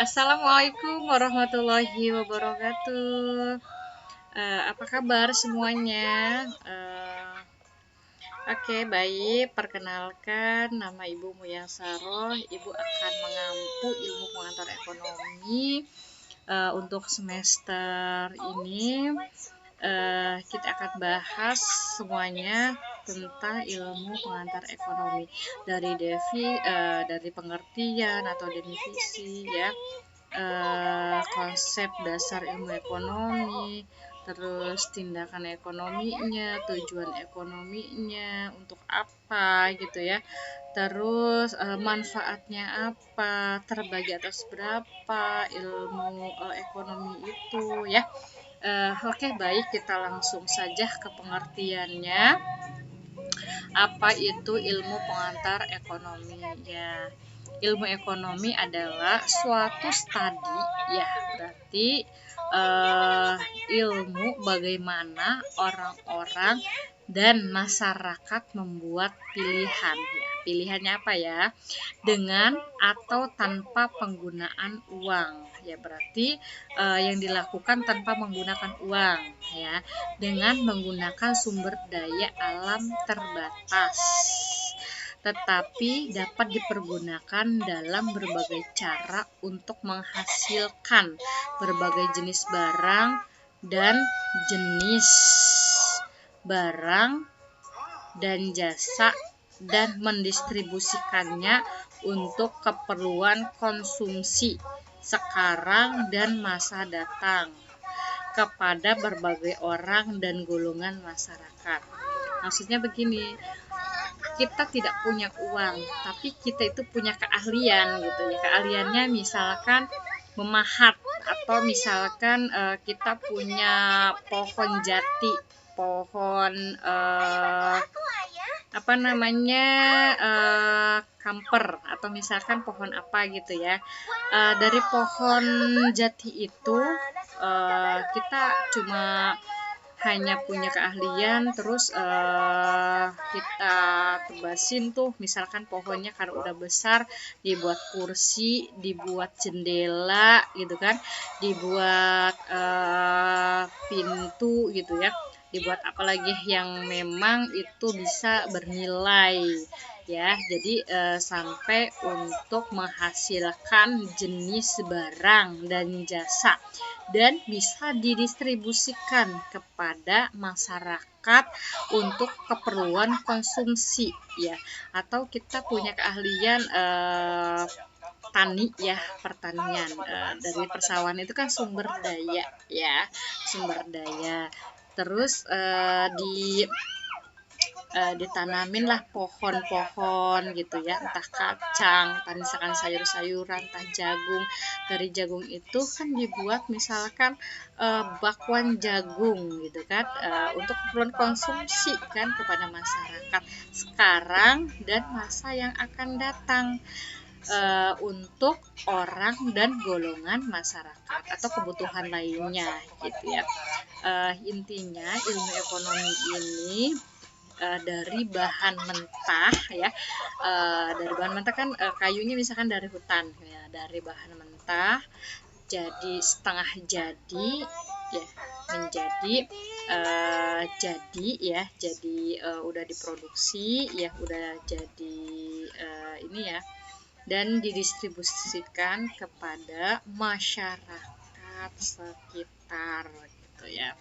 Assalamualaikum warahmatullahi wabarakatuh. Apa kabar semuanya? Oke, baik. Perkenalkan, nama Ibu Muyasaroh. Ibu akan mengampu ilmu pengantar ekonomi untuk semester ini. Kita akan bahas semuanya tentang ilmu pengantar ekonomi dari pengertian atau definisi ya, konsep dasar ilmu ekonomi, terus tindakan ekonominya, tujuan ekonominya, untuk apa gitu ya, terus manfaatnya apa, terbagi atas berapa ilmu ekonomi itu ya. Oke, baik, kita langsung saja ke pengertiannya. Apa itu ilmu pengantar ekonomi ya? Ilmu ekonomi adalah suatu studi ya, berarti ilmu bagaimana orang-orang dan masyarakat membuat pilihan ya. Pilihannya apa ya? Dengan atau tanpa penggunaan uang ya, berarti yang dilakukan tanpa menggunakan uang ya, dengan menggunakan sumber daya alam terbatas, tetapi dapat dipergunakan dalam berbagai cara untuk menghasilkan berbagai jenis barang dan jenis barang dan jasa, dan mendistribusikannya untuk keperluan konsumsi sekarang dan masa datang kepada berbagai orang dan golongan masyarakat. Maksudnya begini, kita tidak punya uang, tapi kita itu punya keahlian gitu ya. Keahliannya misalkan memahat, atau misalkan kita punya pohon jati, pohon apa namanya, kamper, atau misalkan pohon apa gitu ya. Dari pohon jati itu kita cuma hanya punya keahlian, terus kita tebasin tuh misalkan pohonnya karena udah besar, dibuat kursi, dibuat jendela gitu kan, dibuat pintu gitu ya, dibuat apalagi yang memang itu bisa bernilai ya. Jadi sampai untuk menghasilkan jenis barang dan jasa, dan bisa didistribusikan kepada masyarakat untuk keperluan konsumsi ya. Atau kita punya keahlian tani ya, pertanian, dari persawahan itu kan sumber daya ya, sumber daya. Terus ditanamin lah pohon-pohon gitu ya, entah kacang, entah misalkan sayur-sayuran, entah jagung. Dari jagung itu kan dibuat misalkan bakwan jagung gitu kan, untuk keperluan konsumsi kan kepada masyarakat sekarang dan masa yang akan datang, untuk orang dan golongan masyarakat atau kebutuhan lainnya gitu ya. Intinya ilmu ekonomi ini dari bahan mentah ya, dari bahan mentah kan, kayunya misalkan dari hutan ya, dari bahan mentah jadi setengah jadi ya, menjadi jadi ya, jadi udah diproduksi ya, udah jadi ini ya, dan didistribusikan kepada masyarakat sekitar gitu ya.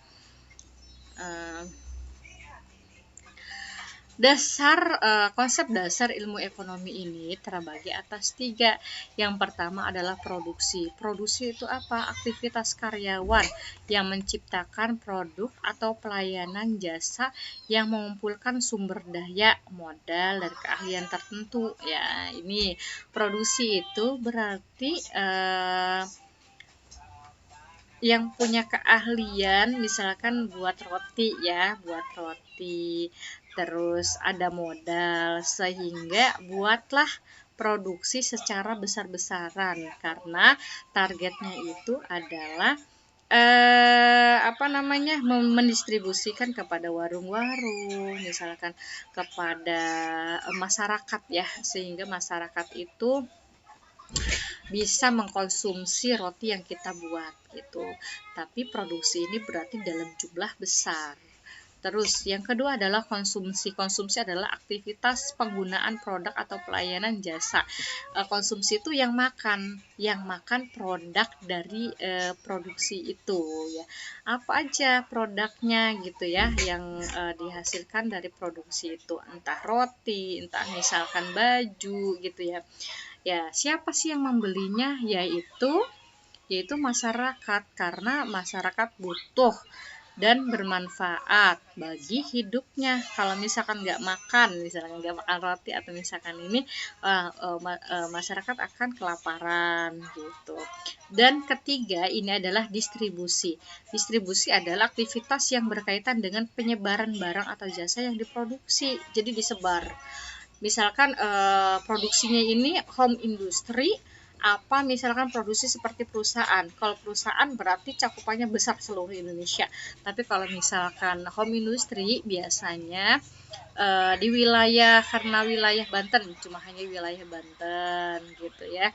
Konsep dasar ilmu ekonomi ini terbagi atas 3. Yang pertama adalah produksi. Produksi itu apa? Aktivitas karyawan yang menciptakan produk atau pelayanan jasa yang mengumpulkan sumber daya, modal, dan keahlian tertentu. Ya, ini produksi itu berarti yang punya keahlian misalkan buat roti ya, buat roti, terus ada modal sehingga buatlah produksi secara besar-besaran, karena targetnya itu adalah mendistribusikan kepada warung-warung, misalkan kepada masyarakat ya, sehingga masyarakat itu bisa mengkonsumsi roti yang kita buat gitu. Tapi produksi ini berarti dalam jumlah besar. Terus yang kedua adalah konsumsi. Konsumsi adalah aktivitas penggunaan produk atau pelayanan jasa. Konsumsi itu yang makan produk dari produksi itu ya. Apa aja produknya gitu ya yang dihasilkan dari produksi itu, entah roti, entah misalkan baju gitu ya. Ya, siapa sih yang membelinya? Yaitu masyarakat, karena masyarakat butuh dan bermanfaat bagi hidupnya. Kalau misalkan nggak makan roti atau misalkan ini masyarakat akan kelaparan gitu. Dan ketiga ini adalah distribusi. Distribusi adalah aktivitas yang berkaitan dengan penyebaran barang atau jasa yang diproduksi, jadi disebar. Misalkan produksinya ini home industry, apa misalkan produksi seperti perusahaan. Kalau perusahaan berarti cakupannya besar seluruh Indonesia. Tapi kalau misalkan home industry biasanya di wilayah, karena wilayah Banten cuma hanya wilayah Banten gitu ya.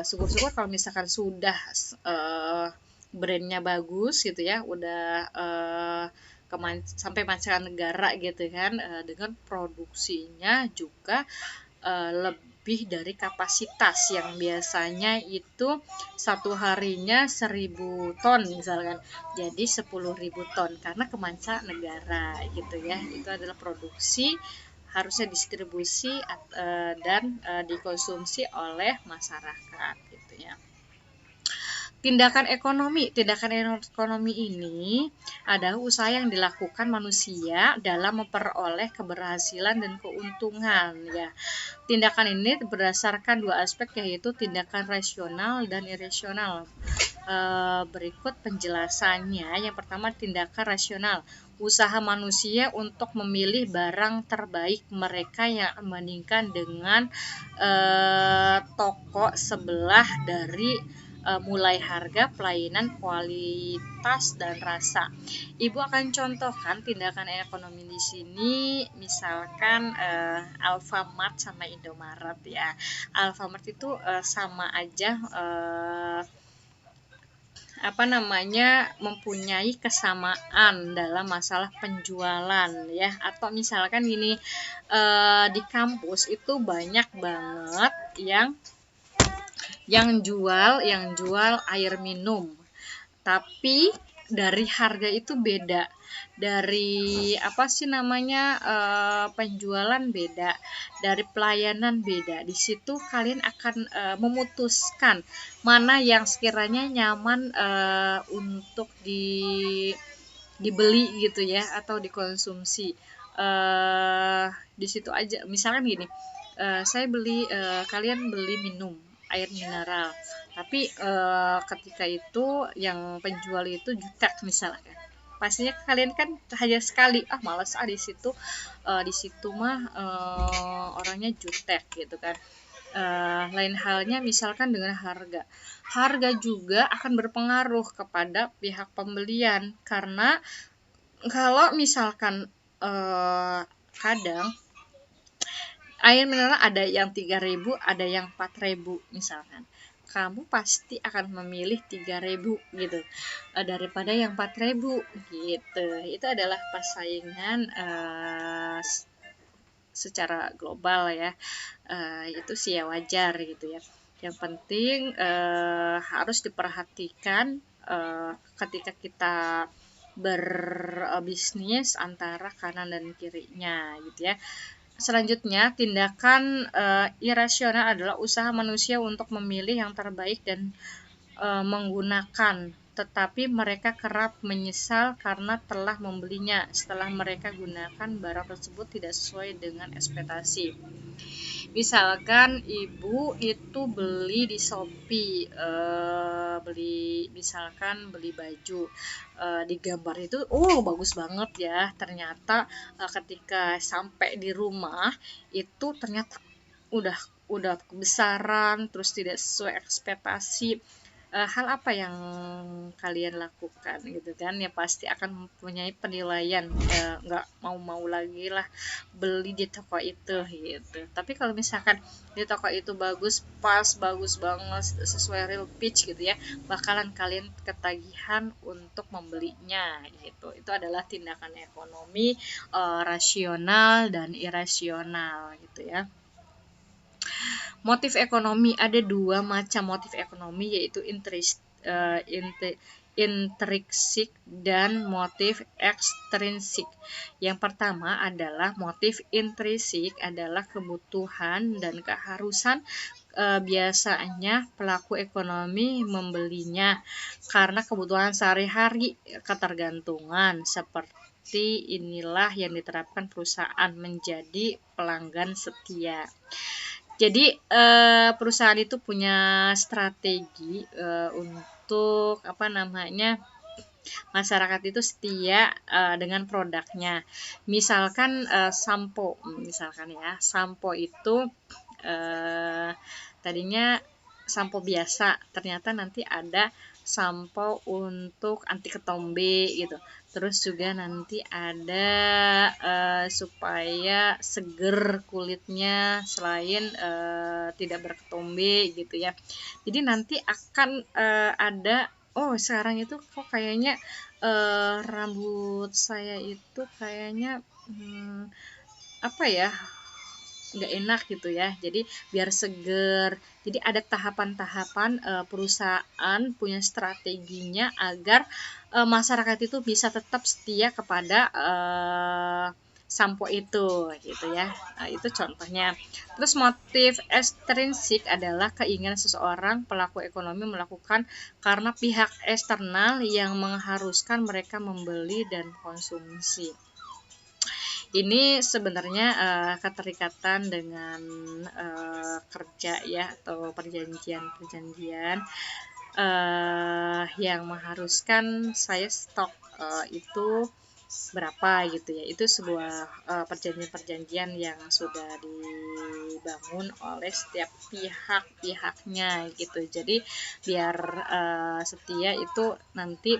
Syukur-syukur kalau misalkan sudah brandnya bagus gitu ya, udah sampai mancanegara gitu kan, dengan produksinya juga lebih dari kapasitas yang biasanya itu satu harinya 1000 ton misalkan, jadi 10.000 ton karena ke mancanegara gitu ya. Itu adalah produksi, harusnya distribusi dan dikonsumsi oleh masyarakat gitu ya. Tindakan ekonomi ini adalah usaha yang dilakukan manusia dalam memperoleh keberhasilan dan keuntungan ya. Tindakan ini berdasarkan dua aspek, yaitu tindakan rasional dan irasional. Berikut penjelasannya. Yang pertama, tindakan rasional. Usaha manusia untuk memilih barang terbaik mereka yang membandingkan dengan toko sebelah dari mulai harga, pelayanan, kualitas, dan rasa. Ibu akan contohkan tindakan ekonomi di sini, misalkan Alfamart sama Indomaret ya. Alfamart itu sama aja mempunyai kesamaan dalam masalah penjualan ya. Atau misalkan gini, di kampus itu banyak banget yang jual air minum, tapi dari harga itu beda, dari penjualan beda, dari pelayanan beda. Di situ kalian akan memutuskan mana yang sekiranya nyaman untuk dibeli gitu ya, atau dikonsumsi. Di situ aja, misalkan gini, kalian beli minum air mineral, tapi ketika itu yang penjual itu jutek misalkan, pastinya kalian kan hanya sekali, malas di situ mah orangnya jutek gitu kan. Lain halnya misalkan dengan harga juga akan berpengaruh kepada pihak pembelian, karena kalau misalkan kadang air mineral ada yang 3.000, ada yang 4.000 misalkan, kamu pasti akan memilih 3.000 gitu daripada yang 4.000 gitu. Itu adalah persaingan secara global ya. Itu sih ya wajar gitu ya. Yang penting harus diperhatikan ketika kita berbisnis antara kanan dan kirinya gitu ya. Selanjutnya, tindakan irasional adalah usaha manusia untuk memilih yang terbaik dan menggunakan, tetapi mereka kerap menyesal karena telah membelinya setelah mereka gunakan barang tersebut tidak sesuai dengan ekspektasi. Misalkan ibu itu beli di Shopee, beli baju, di gambar itu bagus banget ya, ternyata ketika sampai di rumah itu ternyata udah kebesaran, terus tidak sesuai ekspektasi. hal apa yang kalian lakukan gitu kan, ya pasti akan mempunyai penilaian, nggak mau lagi lah beli di toko itu gitu. Tapi kalau misalkan di toko itu bagus, pas bagus banget sesuai real pitch gitu ya, bakalan kalian ketagihan untuk membelinya gitu. Itu adalah tindakan ekonomi rasional dan irasional gitu ya. Motif ekonomi, ada dua macam motif ekonomi, yaitu intrinsik dan motif ekstrinsik. Yang pertama adalah motif intrinsik, adalah kebutuhan dan keharusan. Biasanya pelaku ekonomi membelinya karena kebutuhan sehari-hari, ketergantungan. Seperti inilah yang diterapkan perusahaan menjadi pelanggan setia. Jadi perusahaan itu punya strategi untuk masyarakat itu setia dengan produknya. Misalkan sampo, sampo itu tadinya sampo biasa, ternyata nanti ada sampo untuk anti ketombe gitu. Terus juga nanti ada supaya seger kulitnya selain tidak berketombe gitu ya. Jadi nanti akan ada, oh sekarang itu kok kayaknya rambut saya itu kayaknya nggak enak gitu ya, jadi biar seger. Jadi ada tahapan-tahapan, perusahaan punya strateginya agar masyarakat itu bisa tetap setia kepada sampo itu gitu ya. Nah, itu contohnya. Terus motif ekstrinsik adalah keinginan seseorang pelaku ekonomi melakukan karena pihak eksternal yang mengharuskan mereka membeli dan konsumsi. Ini sebenarnya keterikatan dengan kerja ya, atau perjanjian yang mengharuskan saya stok itu berapa gitu ya. Itu sebuah perjanjian-perjanjian yang sudah dibangun oleh setiap pihaknya gitu. Jadi biar setia itu nanti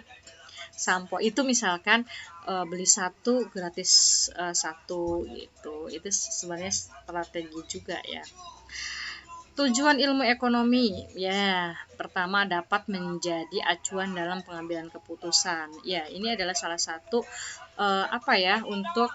sampo itu misalkan beli satu gratis satu gitu. Itu sebenarnya strategi juga ya. Tujuan ilmu ekonomi ya, pertama dapat menjadi acuan dalam pengambilan keputusan. Ya, ini adalah salah satu untuk